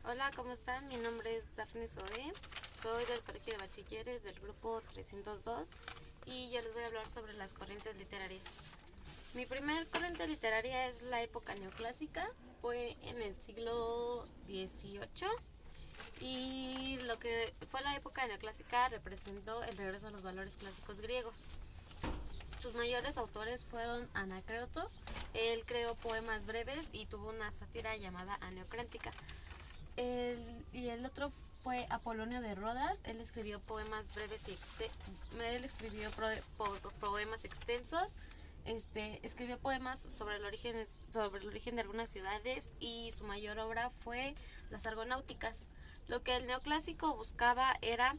Hola, ¿cómo están? Mi nombre es Dafne Zoe, soy del Colegio de Bachilleres del grupo 302 y yo les voy a hablar sobre las corrientes literarias. Mi primer corriente literaria es la época neoclásica, fue en el siglo XVIII y lo que fue la época neoclásica representó el regreso a los valores clásicos griegos. Sus mayores autores fueron Anacreonte, él creó poemas breves y tuvo una sátira llamada Aneocrántica. Y el otro fue Apolonio de Rodas, él escribió poemas breves y poemas extensos. Escribió poemas sobre el origen de algunas ciudades y su mayor obra fue Las Argonáuticas. Lo que el neoclásico buscaba era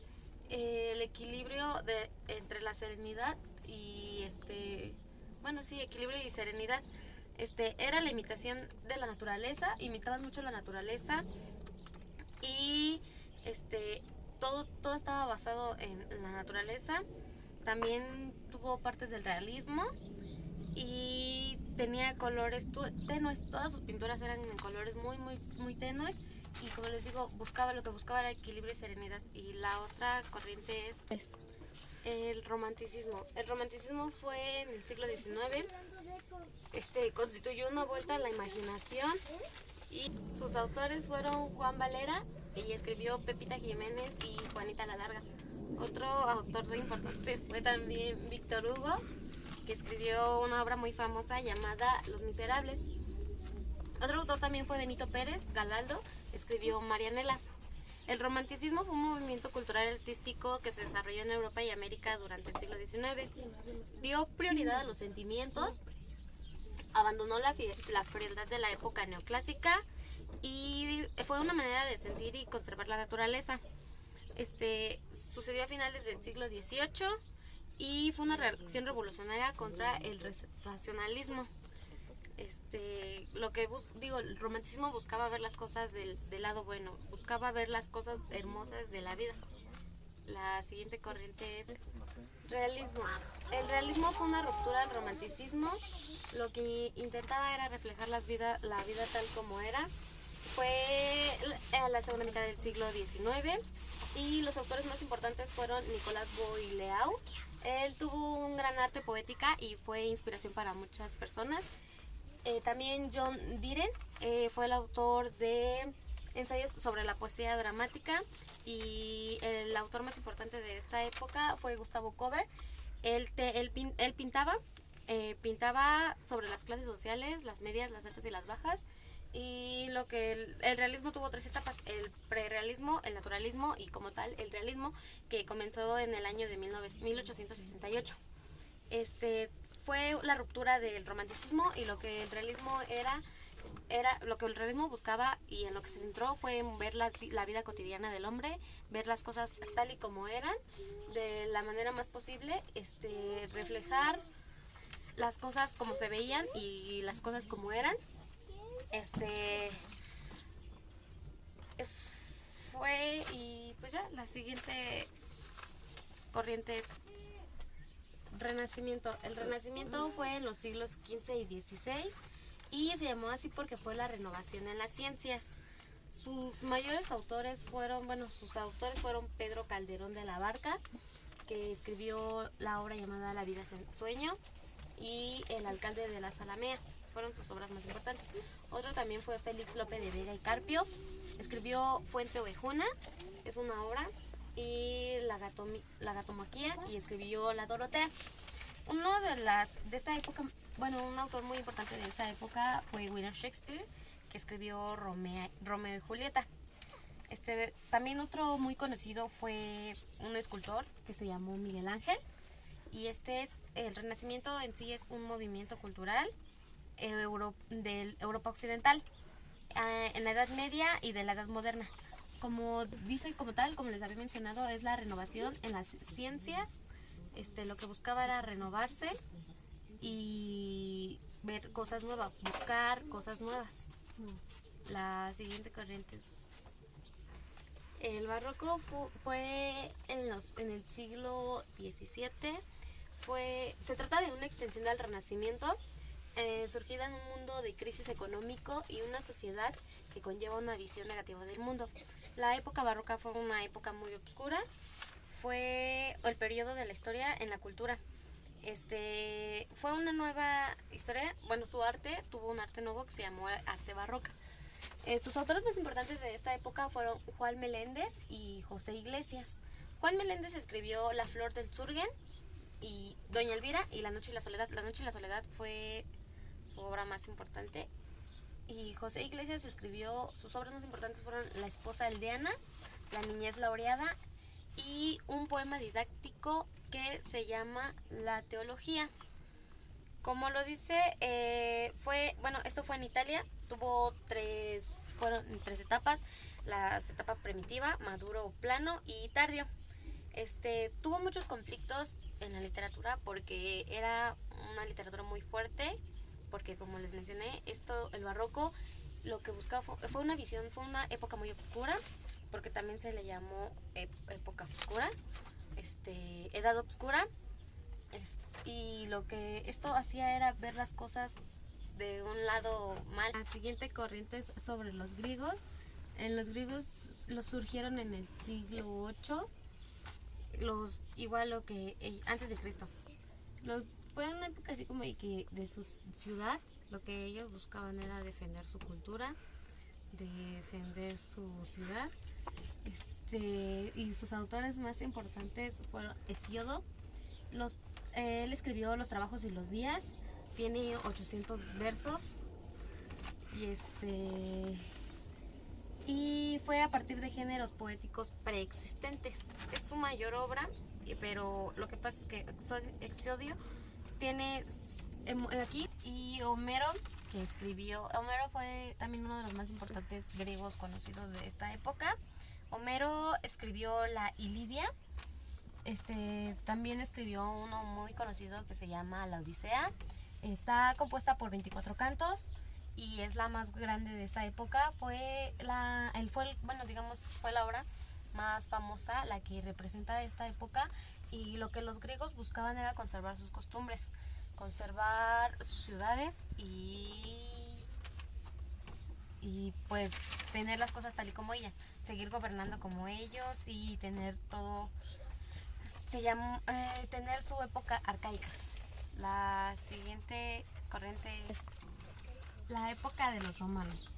el equilibrio entre la serenidad y equilibrio y serenidad. Era la imitación de la naturaleza, imitaban mucho la naturaleza y todo estaba basado en la naturaleza. También tuvo partes del realismo y tenía colores tenues. Todas sus pinturas eran en colores muy tenues y, como les digo, lo que buscaba era equilibrio y serenidad. Y la otra corriente es el romanticismo. El romanticismo fue en el siglo XIX. Constituyó una vuelta a la imaginación y sus autores fueron Juan Valera, y escribió Pepita Jiménez y Juanita la Larga. Otro autor importante fue también Víctor Hugo, que escribió una obra muy famosa llamada Los Miserables. Otro autor también fue Benito Pérez Galaldo, escribió Marianela. El romanticismo fue un movimiento cultural y artístico que se desarrolló en Europa y América durante el siglo XIX. Dio prioridad a los sentimientos, abandonó la frialdad de la época neoclásica y fue una manera de sentir y conservar la naturaleza. Sucedió a finales del siglo XVIII y fue una reacción revolucionaria contra el racionalismo. El romanticismo buscaba ver las cosas del lado bueno, buscaba ver las cosas hermosas de la vida. La siguiente corriente es realismo. El realismo fue una ruptura al romanticismo. Lo que intentaba era reflejar la vida tal como era. Fue a la segunda mitad del siglo XIX y los autores más importantes fueron Nicolas Boileau. Él tuvo un gran arte poética y fue inspiración para muchas personas. También John Diren fue el autor de ensayos sobre la poesía dramática, y el autor más importante de esta época fue Gustavo Courbet. Él pintaba sobre las clases sociales, las medias, las altas y las bajas. Y el realismo tuvo tres etapas: el prerealismo, el naturalismo y, como tal, el realismo, que comenzó en el año de 1868. Fue la ruptura del romanticismo, y lo que el realismo lo que el realismo buscaba y en lo que se centró fue en ver la vida cotidiana del hombre, ver las cosas tal y como eran, de la manera más posible, reflejar las cosas como se veían y las cosas como eran. Y pues ya, la siguiente corriente es Renacimiento. El Renacimiento fue en los siglos XV y XVI y se llamó así porque fue la renovación en las ciencias. Sus autores fueron Pedro Calderón de la Barca, que escribió la obra llamada La vida sin sueño, y El alcalde de la Zalamea. Fueron sus obras más importantes. Otro también fue Félix Lope de Vega y Carpio. Escribió Fuente Ovejuna, es una obra, y La Gatomaquia, y escribió La Dorotea. Un autor muy importante de esta época fue William Shakespeare, que escribió Romeo y Julieta. También otro muy conocido fue un escultor que se llamó Miguel Ángel. Y el Renacimiento en sí es un movimiento cultural de Europa Occidental, en la Edad Media y de la Edad Moderna. Como les había mencionado, es la renovación en las ciencias. Lo que buscaba era renovarse y ver cosas nuevas, buscar cosas nuevas. La siguiente corriente es el barroco. Fue en el siglo XVII. Se trata de una extensión del Renacimiento, surgida en un mundo de crisis económico y una sociedad que conlleva una visión negativa del mundo. La época barroca fue una época muy oscura, fue el periodo de la historia en la cultura. Fue una nueva historia, bueno, su arte tuvo un arte nuevo que se llamó arte barroca. Sus autores más importantes de esta época fueron Juan Meléndez y José Iglesias. Juan Meléndez escribió La Flor del Surgen y Doña Elvira y La Noche y la Soledad. La Noche y la Soledad fue su obra más importante. Y José Iglesias escribió, sus obras más importantes fueron La Esposa aldeana, La Niñez Laureada y un poema didáctico que se llama La Teología. Como lo dice, esto fue en Italia, fueron tres etapas, la etapa primitiva, maduro, plano y tardío. Tuvo muchos conflictos en la literatura porque era una literatura muy fuerte, porque como les mencioné, el barroco, lo que buscaba fue una visión, fue una época muy oscura, porque también se le llamó época oscura, edad oscura. Y lo que esto hacía era ver las cosas de un lado mal. La siguiente corriente es sobre los griegos. Los griegos los surgieron en el siglo VIII, antes de Cristo. Fue una época así como de su ciudad, lo que ellos buscaban era defender su cultura, defender su ciudad. Y sus autores más importantes fueron Hesíodo. Él escribió Los Trabajos y los Días, tiene 800 versos y fue a partir de géneros poéticos preexistentes. Es su mayor obra, pero lo que pasa es que Hesíodo tiene aquí, y Homero fue también uno de los más importantes griegos conocidos de esta época. Homero escribió la Iliada. También escribió uno muy conocido que se llama La Odisea. Está compuesta por 24 cantos y es la más grande de esta época. Fue la obra más famosa, la que representa esta época, y lo que los griegos buscaban era conservar sus costumbres, conservar sus ciudades y pues tener las cosas tal y como ella, seguir gobernando como ellos y tener todo. Tener su época arcaica. La siguiente corriente es la época de los romanos.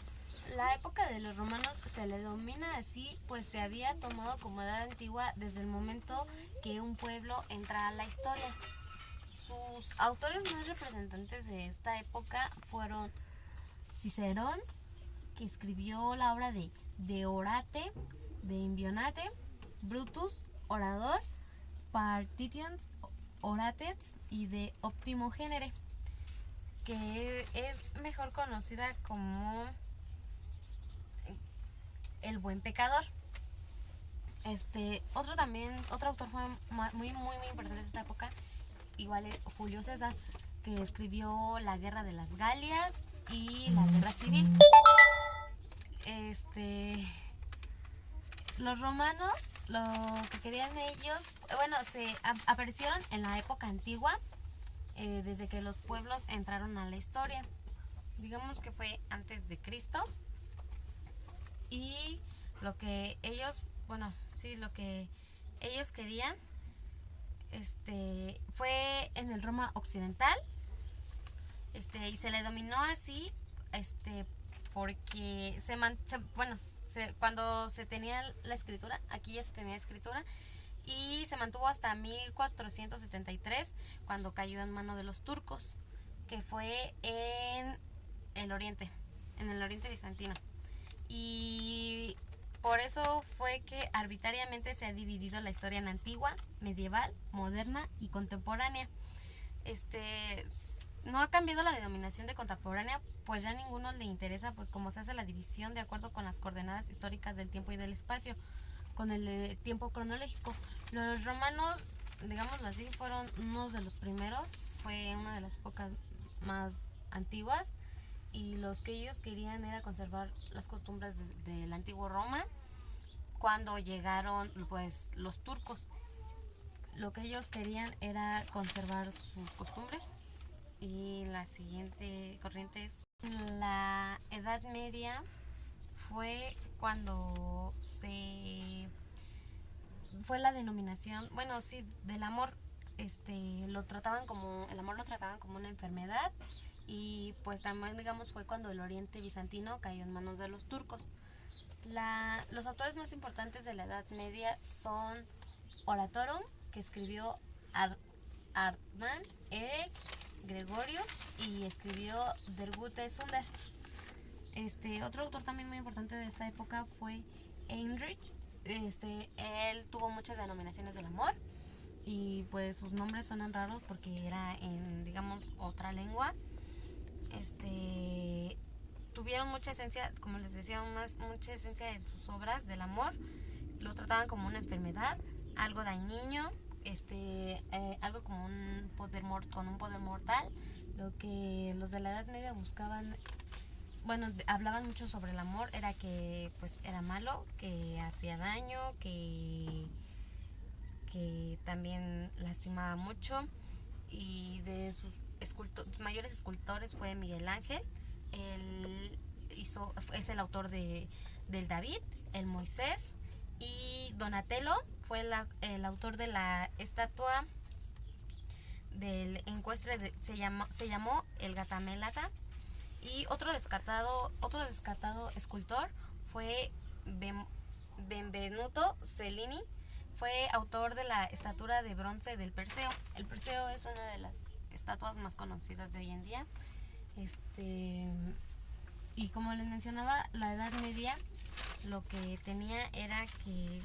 La época de los romanos se le denomina así, pues se había tomado como edad antigua desde el momento que un pueblo entra a la historia. Sus autores más representantes de esta época fueron Cicerón, que escribió la obra de Orate, de Invionate, Brutus, Orador, Partitions, Orates y de Optimo Genere, que es mejor conocida como El Buen Pecador. Otro autor fue muy importante de esta época, igual es Julio César, que escribió La Guerra de las Galias y la Guerra Civil. Los romanos, lo que querían ellos, se aparecieron en la época antigua, desde que los pueblos entraron a la historia. Digamos que fue antes de Cristo. Y lo que ellos querían, fue en el Roma occidental, y se le dominó así, porque cuando se tenía la escritura, aquí ya se tenía escritura, y se mantuvo hasta 1473, cuando cayó en mano de los turcos, que fue en el oriente bizantino. Y por eso fue que arbitrariamente se ha dividido la historia en antigua, medieval, moderna y contemporánea. No ha cambiado la denominación de contemporánea, pues ya a ninguno le interesa, pues cómo se hace la división de acuerdo con las coordenadas históricas del tiempo y del espacio, con el tiempo cronológico. Los romanos, digámoslo así, fueron uno de los primeros, fue una de las épocas más antiguas, y los que ellos querían era conservar las costumbres del antiguo Roma. Cuando llegaron pues los turcos, lo que ellos querían era conservar sus costumbres Y la siguiente corriente es la Edad Media. Fue cuando se fue la denominación, bueno, sí, del amor. Lo trataban como el amor lo trataban como una enfermedad, y pues también, digamos, fue cuando el Oriente bizantino cayó en manos de los turcos. Los autores más importantes de la Edad Media son Oratorum, que escribió Artman Erek Gregorius, y escribió Der Gute Sünder. Otro autor también muy importante de esta época fue Heinrich. Él tuvo muchas denominaciones del amor, y pues sus nombres suenan raros porque era en, digamos, otra lengua. Tuvieron mucha esencia, como les decía, mucha esencia en sus obras del amor. Lo trataban como una enfermedad, algo dañino, algo como con un poder mortal. Lo que los de la Edad Media buscaban, bueno, hablaban mucho sobre el amor, era que pues era malo, que hacía daño, que también lastimaba mucho. Y de sus mayores escultores fue Miguel Ángel. Él es el autor del David, el Moisés. Y Donatello fue el autor de la estatua del encuestre, se llamó el Gatamelata. Y otro descartado escultor fue Benvenuto Cellini. Fue autor de la estatua de bronce del Perseo. El Perseo es una de las estatuas más conocidas de hoy en día. Y como les mencionaba, la Edad Media lo que tenía era que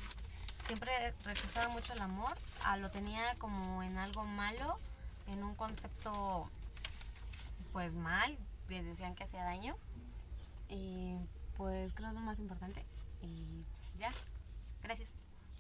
siempre rechazaba mucho el amor, lo tenía como en algo malo, en un concepto pues mal, que decían que hacía daño. Y pues creo que es lo más importante. Y ya.